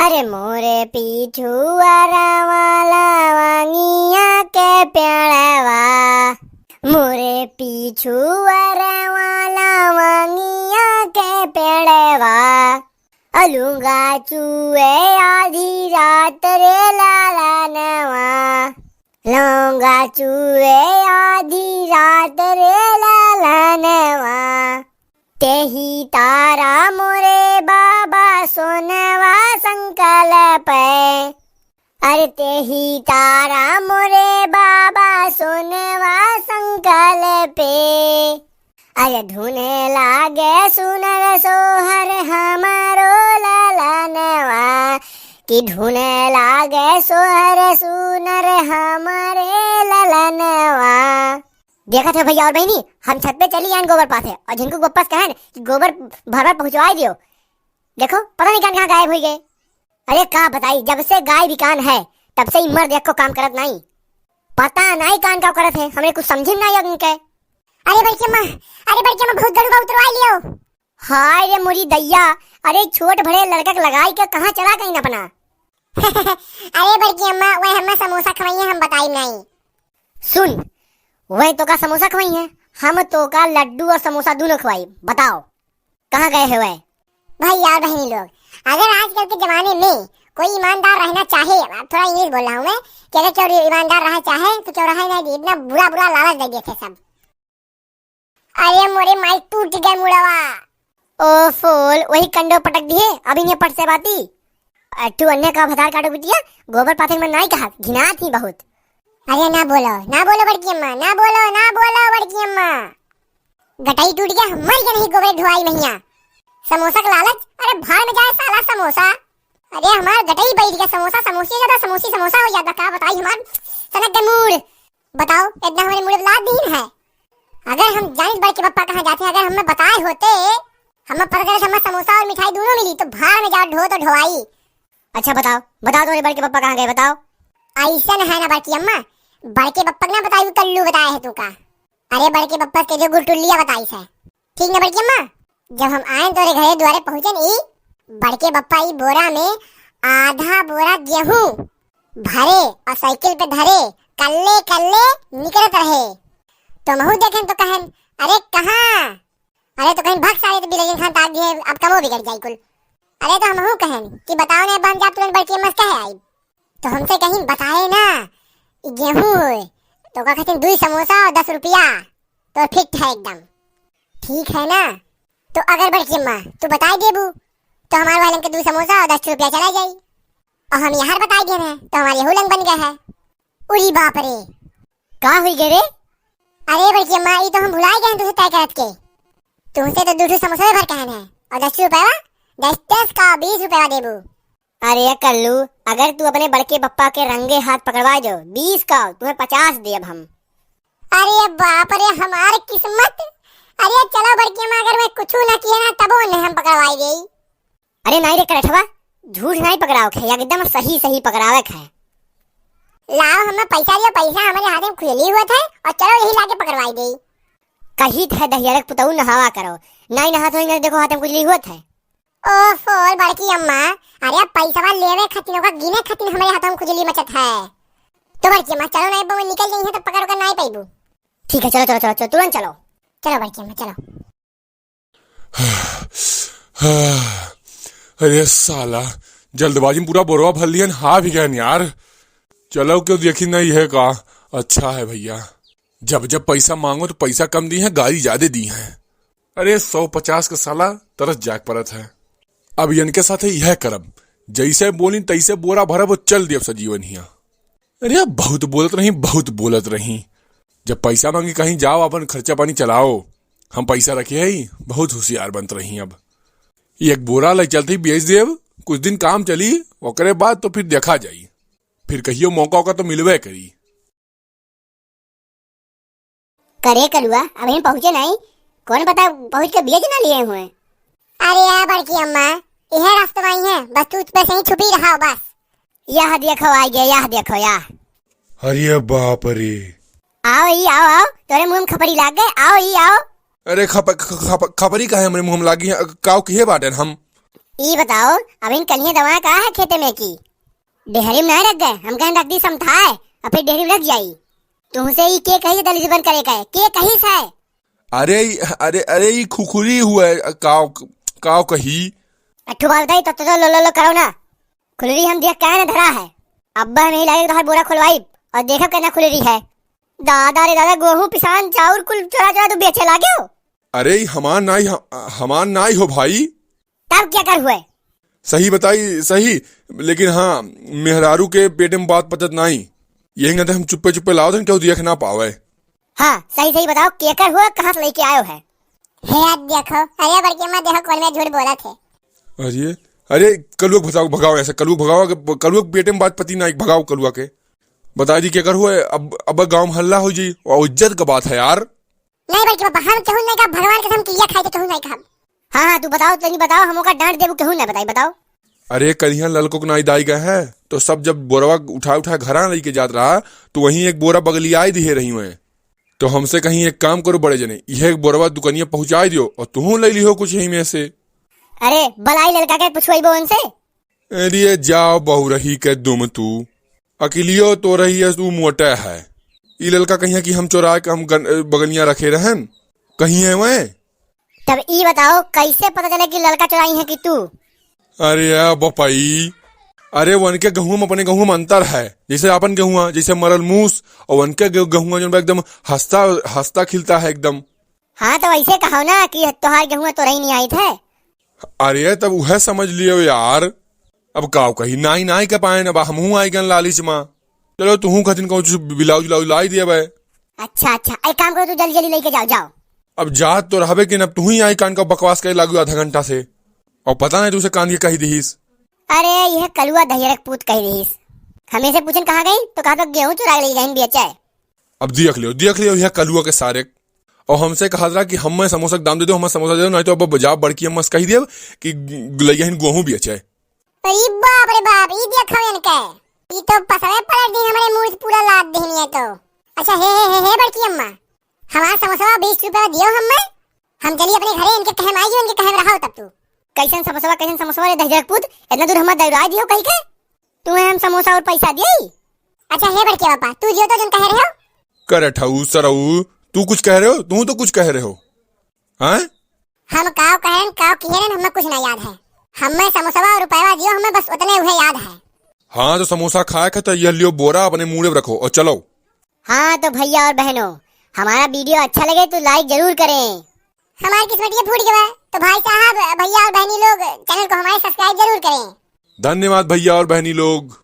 अरे मोरे पीछुआरा वाला वांगिया के प्याड़वा, मोरे पीछुआरा वाला वांगिया के पेड़वा, अलूंगा चूए आधी रात रे लाला नवा, लौंगा चूए आधी रात रे लाला नवा, तेही तारा मोरे बाबा सोनवा संकल्प, अरे तेही तारा मोरे बाबा सोनवा संकल्प, अरे धुने लागे सुनर सोहर हमारो ललनवा, कि धुने लागे सोहर सुनर हमारे ललनवा। देखा थे भैया और बहनी, हम छत पे चली आन गोबर पाथे और जिनको वापस कहन कि गोबर भर भर पहुंचवाई दियो। देखो पता नहीं कहाँ गायब हो गए। अरे का बताई, जब से गाय बिकान है तब से ही मर्द एक को काम करत नहीं, पता नहीं कान का करत है, हमें कुछ समझे नहीं अब उनके। अरे बड़की अम्मा बहुत गड़ुआ उतरवाई लियो। हाय रे मोरी दैया, अरे छोट बड़े लड़का लगाई के कहाँ चला कहीं अपना। अरे बड़की अम्मा वह हमें समोसा खवाई है, हम बताई नहीं। सुन, वह तो का समोसा खवाई है, हम तो का लड्डू और समोसा दोनों खवाई। बताओ कहाँ गए है वह? भाई यार बहनी लोग, अगर आजकल के जमाने में कोई ईमानदार रहना चाहे, थोड़ा इंग्लिश बोल रहा हूँ मैं, कि अगर कोई ईमानदार रहना चाहे तो चौराहे नहीं, इतना बुरा बुरा लालच दे देते सब। अरे मोरे माई टूट गए मुड़वा। ओ फूल, वही कंडो पटक दिए, अभी नहीं पट से बाती। तू अन्य का भतार काटो बिटिया, गोबर पाथे में नहीं कहा, घिना थी बहुत। अरे ना बोलो बड़की अम्मा, ना बोलो बड़की अम्मा। गटाई टूट गया, मर गया नहीं गोबर ढुआई मैया। समोसा का लालच, अरे भाड़ में जाए साला समोसा। अरे हमारा गटाई बैठ गया, समोसा समोसी ज्यादा समोसी समोसा हो जाता। का बताई हमार सनक के मूड, बताओ इतना हमारे मूड ला दिन है। अगर हम जानित बड़के पप्पा कहाँ जाते, अगर हमें बताए होते, हमें पर हमें समोसा और मिठाई दोनों मिली तो भाड़ में जाओ ढो तो ढोवाई। अच्छा बताओ तुम्हारे बड़के पप्पा कहाँ गए, बताओ। ऐसा है ना बड़की अम्मा, बड़के पप्पा ना बताई कल्लू बताया है तू का। अरे बड़के पप्पा के जो गुलटुल्लिया बताई है, ठीक ना बड़की अम्मा। जब हम आए तो घरे द्वारे पहुंचे नहीं, बड़के पप्पा ई बोरा में आधा बोरा गेहूं भरे और साइकिल पे धरे कल्ले कल्ले निकलत रहे। तो महू देखें तो कहन अरे कहाँ, अरे तो कहीं भग सारे तो बिलेजन खान ताक दिए, अब कमो बिगड़ जाए कुल। अरे तो हम कहन कि बताओ ने बन जा तुरंत बड़की अम्मा कहे आई, तो हमसे कहीं बताए ना गेहूं तो का कहते 2 समोसा और 10 रुपया, तो फिट है एकदम, ठीक है ना। तो अगर बड़की अम्मा तू बताई देबू तो हमारे वाले के 2 समोसा और 10 रुपया चला जाई, और हम यहाँ बताई दे रहे तो हमारे हुलंग बन गया है। उरी बाप रे, कहाँ हुई गे रे? अरे बड़की अम्मा ये तो हम भुला गए तुझे तय करत के, तुमसे तो 2 समोसा भर कहन है और 10 रुपया 10 का 20 रुपया देबू। अरे कल्लू, अगर तू अपने बड़के पप्पा के रंगे हाथ पकड़वा जो 20 का, तुम्हें 50 दे अब हम। अरे बाप रे हमारी किस्मत। अरे चलो बड़की अम्मा, अगर मैं कुछ ना किया ना तब उन्हें हम पकड़वाई गई। अरे नहीं रे करठवा, झूठ नहीं पकड़ाओ है, एकदम सही सही पकड़ावे है। लाओ हमें पैसा दियो, पैसा हमारे हाथ में खुजली हुआ था और चलो यही लाके पकड़वाई गई। कही थे दहियारक पुतऊ नहावा करो, नहीं नहात होंगे, देखो हाथ में खुजली हुआ है। ओ फोल बड़की अम्मा, अरे पैसा लेवे खतिन का गिने खतिन हमारे हाथ में खुजली मचत है। तो बड़की अम्मा चलो नहीं बो निकल गई है तो पकड़ कर नहीं पाइबू। ठीक है चलो चलो चलो, चलो तुरंत चलो। चलो बड़की अम्मा चलो। अरे साला जल्दबाजी में पूरा बोरवा भर लिया, हाँ भी गया यार। चलो क्यों देखी नहीं है का, अच्छा है भैया, जब जब पैसा मांगो तो पैसा कम दी है, गाड़ी ज्यादा दी है। अरे 150 का साला तरस जाग परत है। अब इनके साथ यह करब, जैसे बोली तैसे बोरा भरब वो चल दिया सजीवन हिया। अरे अब बहुत बोलत रही, जब पैसा मांगी कहीं जाओ अपन खर्चा पानी चलाओ, हम पैसा रखे है, बहुत होशियार बनत रही। अब एक बोरा ले चलते बेच देव, कुछ दिन काम चली, ओकरे बाद तो फिर देखा जाई, फिर कहियो मौका होगा तो मिलवे करी। करे कलुआ अभी पहुंचे नहीं, कौन पता पहुंच के बेच ना लिए हुए। अरे यार बड़की अम्मा यह रास्ते में ही है, बस तू पे से ही छुपी रहा बस। यह देखो आ गया, यह देखो या। अरे बाप रे, आओ ही आओ, तोरे मुंह में खपरी लाग गए, आओ ही आओ। अरे खपरी का है हमरे मुंह में लागी है, काव किहे बाटन हम। ई बताओ अब इन कलियां दवा का है खेते में की डेहरी में नहीं रख गए, हम कहें रख दी समथा है और फिर डेहरी में रख जाई। तुमसे ई के कही दली बन करे के कही है। अरे अरे अरे ये खुखुरी हुआ है, काव काव कही। अट्ठू बात बताई तो लो करो ना। खुलरी हम देख के ना धरा है, अब्बा नहीं लागे तो हर बोरा खुलवाई और देखो कितना खुलरी है। दादा रे दादा गेहूं पिसान चाउर कुल चोरा चोरा तो बेचे लागे हो। अरे हमार नाई हो भाई। तब क्या कर हुए? सही बताई सही, लेकिन हाँ मेहरारू के पेट में बात पचत नहीं, यही ना हम चुप्पे चुप्पे लाओ क्यों देख ना पावे। हाँ सही बताओ केकर हुआ, कहाँ से लेके आयो है? हे यार देखो, अरे बड़की अम्मा देखो कौन में झूठ बोला थे। अरे अरे कलुआ भगाओ भगाओ, ऐसे कलुआ भगाओ, कलुआ के पेट में बात पति नहीं, भगाओ कलुआ के। बता दी क्या कर हुआ। अब गांव में हल्ला हो जी और इज्जत का बात है यार। नहीं बड़की पापा, हम कहूं नहीं का भगवान कसम किया खाई तो कहूं नहीं का। हाँ तू बताओ, तो नहीं बताओ हमों का डांट देबू कहूं ना बताई बताओ। अरे कलियां ललको को नाई दाई गए है तो सब जब बोरवा उठा घर लेके जात रहा तो वहीं एक बोरा बगलियाई दिए रही हुए, तो हमसे कहीं एक काम करो बड़े जने, यह एक बोरवा दुकानिया पहुंचा दियो और तुम ले लियो कुछ यहीं में से। अरे बलाई लड़का के पूछवाइबो उनसे। अरे जाओ बहु रही के दुम तू अकेलियो तो रही है, तू मोटा है। ये लड़का कहीं कि हम चोरा के हम बगलियां रखे रहन कहीं है वह। तब ई बताओ कैसे पता चले कि लड़का चुराई है कि तू? अरे यार बपाई, अरे वन के गेहूं में अपने गेहूं में अंतर है। जैसे अपन गेहूं जैसे मरल मूस और वन के गेहूं जो एकदम हंसता खिलता है एकदम। हाँ तो ऐसे कहो ना कि तोहार गेहूं तो रही नहीं आई थे। अरे तब वह समझ लियो यार। अब काव कही नाई के पाए अब हमहू आई गन लालिच माँ। चलो तू खतिन को ब्लाउज लाई दिया भाई। अच्छा एक काम करो, तू जल्दी जल्दी लेके जाओ। अब जात तो रहबे कि अब तू ही आई कान का बकवास करे लागू आधा घंटा से, और पता नहीं तुझे कान की कही दीस। अरे यह कलुआ दहियरक पूत कही रहीस। हमें से पूछन कहाँ गई तो कहा तो गेहूं चुरा ले गई बेचा है। अब देख लियो यह कलुआ के सारे। और हमसे कहा था कि हम समोसा के दाम दे दो, हम समोसा दे दो, नहीं तो अब बजाब बड़की अम्मा से कही दे कि लइहन गेहूं बेचे है। अरे बाप रे बाप, ई देखो इनके, ई तो पसवे पलट दी हमारे मुंह से पूरा लाद देनी है तो। अच्छा हे बड़की अम्मा, हमारा समोसा 20 रुपया दियो हम चलिए अपने घरे, इनके कहम आई इनके कहम रहा तब तू। कैसन समोसा रे दहियरक पूत, इतना दूर हमार दौड़ा दियो कही के तुम्हें हम समोसा और पैसा दिए। अच्छा हे बड़के पापा, तू जो तो जन कह रहे हो करे ठऊ सरऊ, तू कुछ कह रहे हो, तू तो कुछ कह रहे हो। हाँ हम काव कहें हमें कुछ नहीं याद है। हमें समोसा और रुपया दियो, हमें बस उतने उहे याद है। हाँ तो समोसा खाए का तो यह लियो बोरा अपने मुंह में रखो और चलो। हाँ तो भैया और बहनों, हमारा वीडियो अच्छा लगे तो लाइक जरूर करें। हमारी किस्मत ये फूट गया तो भाई साहब, भैया और बहनी लोग चैनल को हमारे सब्सक्राइब जरूर करें। धन्यवाद भैया और बहनी लोग।